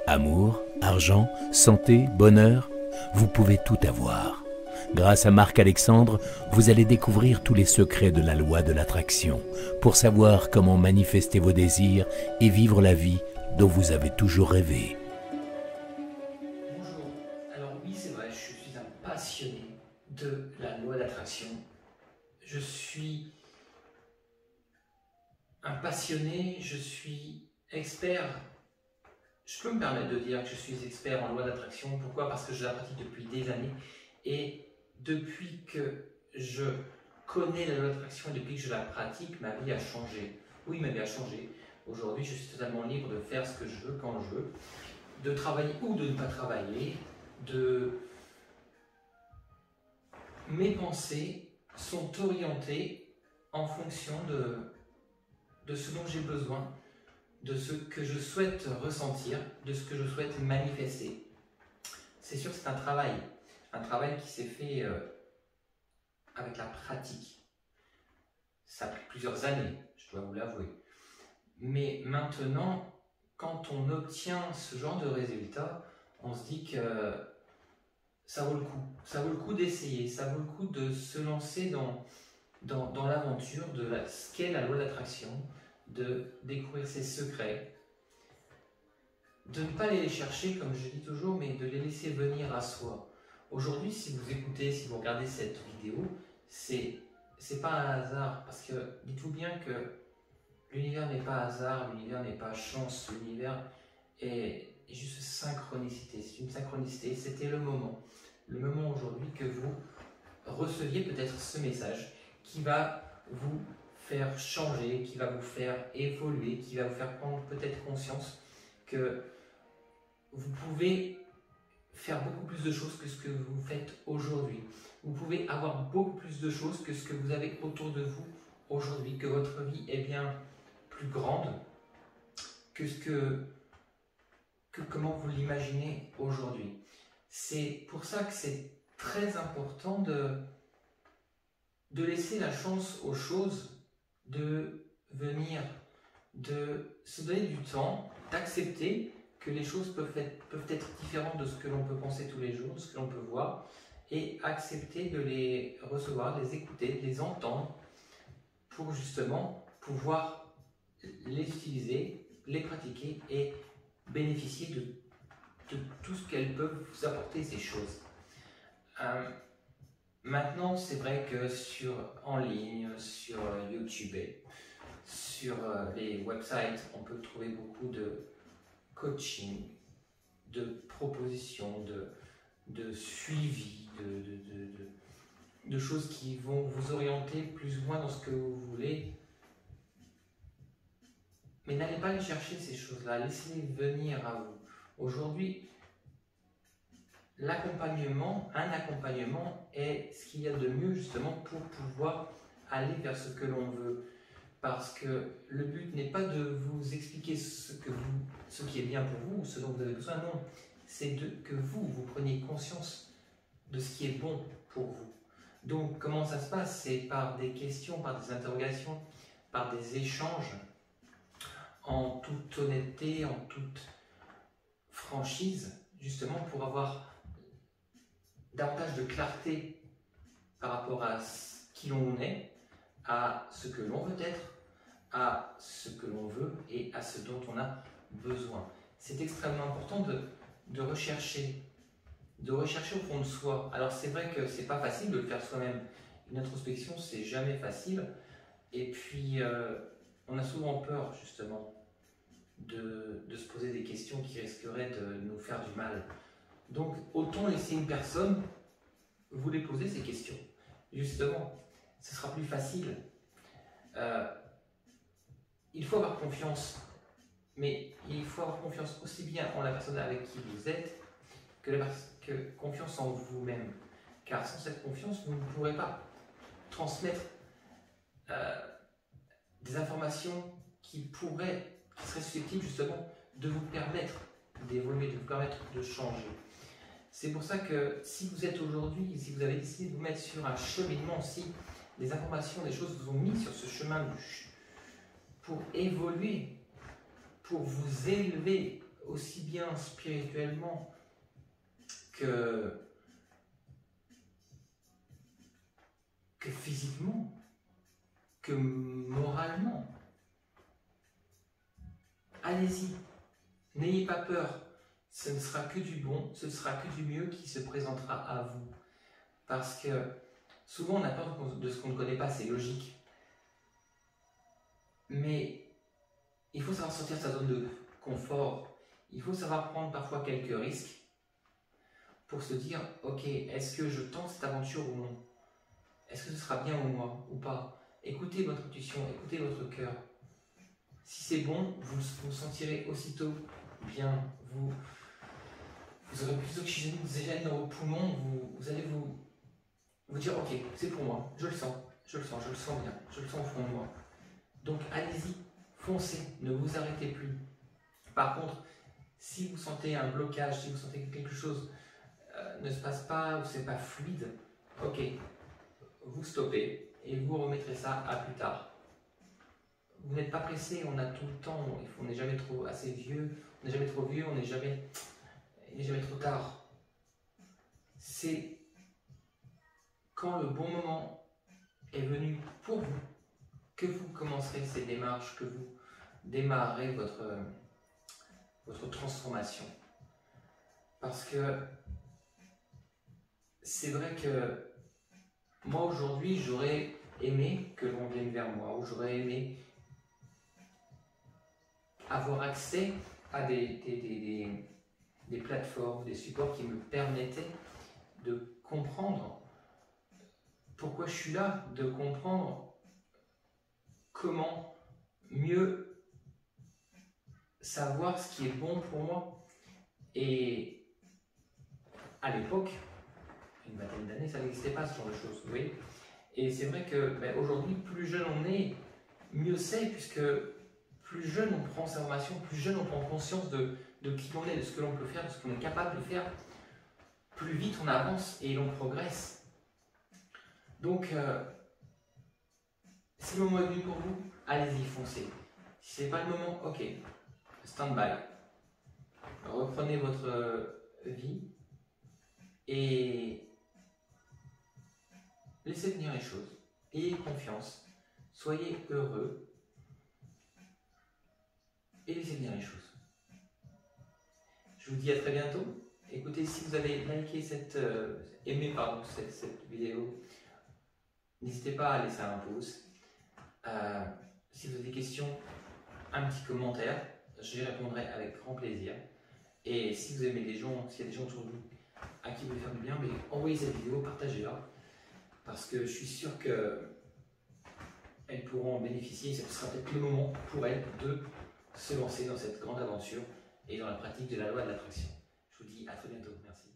Amour, argent, santé, bonheur, vous pouvez tout avoir. Grâce à Marc-Alexandre, vous allez découvrir tous les secrets de la loi de l'attraction pour savoir comment manifester vos désirs et vivre la vie dont vous avez toujours rêvé. Bonjour, alors oui c'est vrai, je suis un passionné de la loi d'attraction. Je suis un passionné, je suis expert. Je peux me permettre de dire que je suis expert en loi d'attraction. Pourquoi? Parce que je la pratique depuis des années. Et depuis que je connais la loi d'attraction et depuis que je la pratique, ma vie a changé. Oui, ma vie a changé. Aujourd'hui, je suis totalement libre de faire ce que je veux, quand je veux, de travailler ou de ne pas travailler, mes pensées sont orientées en fonction de ce dont j'ai besoin, de ce que je souhaite ressentir, de ce que je souhaite manifester. C'est sûr, c'est un travail qui s'est fait avec la pratique. Ça a pris plusieurs années, je dois vous l'avouer. Mais maintenant, quand on obtient ce genre de résultat, on se dit que ça vaut le coup. Ça vaut le coup d'essayer, ça vaut le coup de se lancer dans l'aventure de ce qu'est la loi d'attraction, de découvrir ses secrets, de ne pas aller les chercher, comme je dis toujours, mais de les laisser venir à soi. Aujourd'hui, si vous écoutez, si vous regardez cette vidéo, c'est pas un hasard, parce que dites-vous bien que l'univers n'est pas hasard, l'univers n'est pas chance, l'univers est juste synchronicité. C'est une synchronicité, c'était le moment aujourd'hui que vous receviez peut-être ce message qui va vous faire changer, qui va vous faire évoluer, qui va vous faire prendre peut-être conscience que vous pouvez faire beaucoup plus de choses que ce que vous faites aujourd'hui. Vous pouvez avoir beaucoup plus de choses que ce que vous avez autour de vous aujourd'hui, que votre vie est bien plus grande que comment vous l'imaginez aujourd'hui. C'est pour ça que c'est très important de laisser la chance aux choses de venir, de se donner du temps, d'accepter que les choses peuvent être différentes de ce que l'on peut penser tous les jours, de ce que l'on peut voir, et accepter de les recevoir, de les écouter, de les entendre, pour justement pouvoir les utiliser, les pratiquer et bénéficier de tout ce qu'elles peuvent vous apporter, ces choses. Maintenant, c'est vrai que en ligne, sur YouTube, sur les websites, on peut trouver beaucoup de coaching, de propositions, de suivi, de choses qui vont vous orienter plus ou moins dans ce que vous voulez. Mais n'allez pas les chercher, ces choses-là, laissez-les venir à vous. Aujourd'hui, un accompagnement est ce qu'il y a de mieux justement pour pouvoir aller vers ce que l'on veut. Parce que le but n'est pas de vous expliquer ce qui est bien pour vous ou ce dont vous avez besoin, non. C'est que vous preniez conscience de ce qui est bon pour vous. Donc comment ça se passe? C'est par des questions, par des interrogations, par des échanges, en toute honnêteté, en toute franchise, justement pour avoir davantage de clarté par rapport à qui l'on est, à ce que l'on veut être, à ce que l'on veut et à ce dont on a besoin. C'est extrêmement important de rechercher au fond de soi. Alors c'est vrai que c'est pas facile de le faire soi-même. Une introspection, c'est jamais facile. Et puis, on a souvent peur justement de se poser des questions qui risqueraient de nous faire du mal. Donc, autant laisser une personne vous les poser ces questions. Justement, ce sera plus facile. Il faut avoir confiance, mais il faut avoir confiance aussi bien en la personne avec qui vous êtes que confiance en vous-même. Car sans cette confiance, vous ne pourrez pas transmettre des informations qui seraient susceptibles justement de vous permettre d'évoluer, de vous permettre de changer. C'est pour ça que si vous êtes aujourd'hui, si vous avez décidé de vous mettre sur un cheminement, si des informations, des choses vous ont mis sur ce chemin pour évoluer, pour vous élever aussi bien spirituellement que physiquement, que moralement. Allez-y, n'ayez pas peur, ce ne sera que du bon, ce sera que du mieux qui se présentera à vous. Parce que souvent on a peur de ce qu'on ne connaît pas, c'est logique. Mais il faut savoir sortir de sa zone de confort, il faut savoir prendre parfois quelques risques pour se dire, ok, est-ce que je tente cette aventure ou non? Est-ce que ce sera bien pour moi ou pas? Écoutez votre intuition, écoutez votre cœur. Si c'est bon, vous vous sentirez aussitôt bien. Vous aurez plus d'oxygène dans vos poumons. Vous allez vous dire, ok, c'est pour moi. Je le sens bien. Je le sens au fond de moi. Donc allez-y, foncez, ne vous arrêtez plus. Par contre, si vous sentez un blocage, si vous sentez que quelque chose ne se passe pas ou c'est pas fluide, ok, vous stoppez et vous remettrez ça à plus tard. Vous n'êtes pas pressé, on a tout le temps, on n'est jamais trop assez vieux, on n'est jamais trop vieux, il n'est jamais trop tard. C'est quand le bon moment est venu pour vous que vous commencerez ces démarches, que vous démarrerez votre transformation. Parce que c'est vrai que moi aujourd'hui, j'aurais aimé que l'on vienne vers moi, ou j'aurais aimé avoir accès à des plateformes, des supports qui me permettaient de comprendre pourquoi je suis là, de comprendre comment mieux savoir ce qui est bon pour moi. Et à l'époque, une vingtaine d'années, ça n'existait pas ce genre de choses, vous voyez. Et c'est vrai que aujourd'hui, plus jeune on est, mieux c'est, puisque plus jeune on prend sa formation, plus jeune on prend conscience de qui l'on est, de ce que l'on peut faire, de ce qu'on est capable de faire, plus vite on avance et l'on progresse. Donc, si le moment est venu pour vous, allez-y, foncez. Si ce n'est pas le moment, ok, stand-by. Reprenez votre vie et laissez venir les choses. Ayez confiance, soyez heureux et laissez venir les choses. Je vous dis à très bientôt. Écoutez, si vous avez liké aimé cette vidéo, n'hésitez pas à laisser un pouce. Si vous avez des questions, un petit commentaire, j'y répondrai avec grand plaisir. Et si vous aimez des gens, s'il y a des gens autour de vous à qui vous voulez faire du bien, mais envoyez cette vidéo, partagez-la, parce que je suis sûr qu'elles pourront en bénéficier. Ce sera peut-être le moment pour elles de se lancer dans cette grande aventure et dans la pratique de la loi de l'attraction. Je vous dis à très bientôt. Merci.